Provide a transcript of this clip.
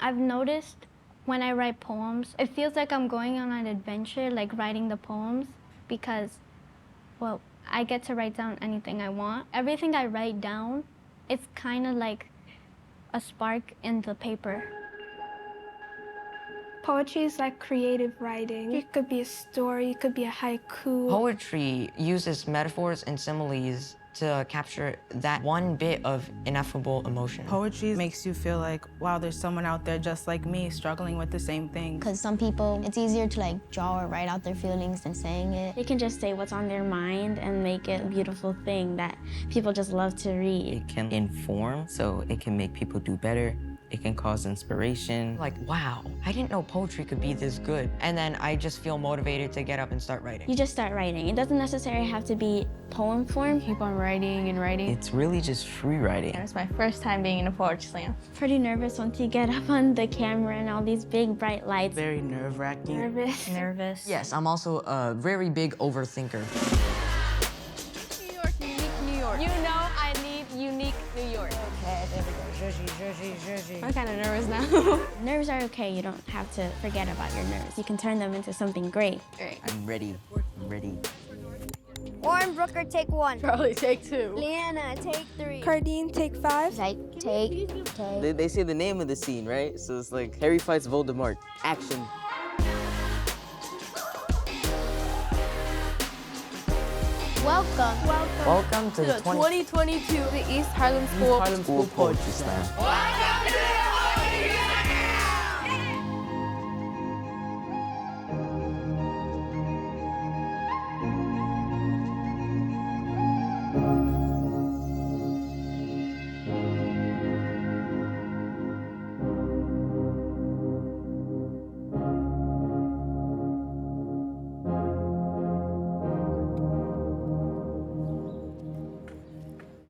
I've noticed when I write poems, it feels like I'm going on an adventure, like writing the poems, because, well, I get to write down anything I want. Everything I write down, it's kind of like a spark in the paper. Poetry is like creative writing. It could be a story, it could be a haiku. Poetry uses metaphors and similes to capture that one bit of ineffable emotion. Poetry makes you feel like, wow, there's someone out there just like me struggling with the same thing. Because some people, it's easier to like draw or write out their feelings than saying it. They can just say what's on their mind and make it a beautiful thing that people just love to read. It can inform, so it can make people do better. It can cause inspiration. Like, wow, I didn't know poetry could be this good. And then I just feel motivated to get up and start writing. You just start writing. It doesn't necessarily have to be poem form. Keep on writing and writing. It's really just free writing. It was my first time being in a poetry slam. Pretty nervous once you get up on the camera and all these big bright lights. Very nerve-wracking. Nervous. Yes, I'm also a very big overthinker. New York, unique New York. You know I need unique New York. Okay, there we go. Zhuzhy. I'm kind of nervous now. Nerves are okay. You don't have to forget about your nerves. You can turn them into something great. Great. I'm ready. I'm ready. Warren Brooker, take 1. Probably take 2. Leanna, take 3. Cardine, take 5. Take. They say the name of the scene, right? So it's like Harry fights Voldemort. Action. Welcome to the 2022 the East Harlem School Poetry Slam.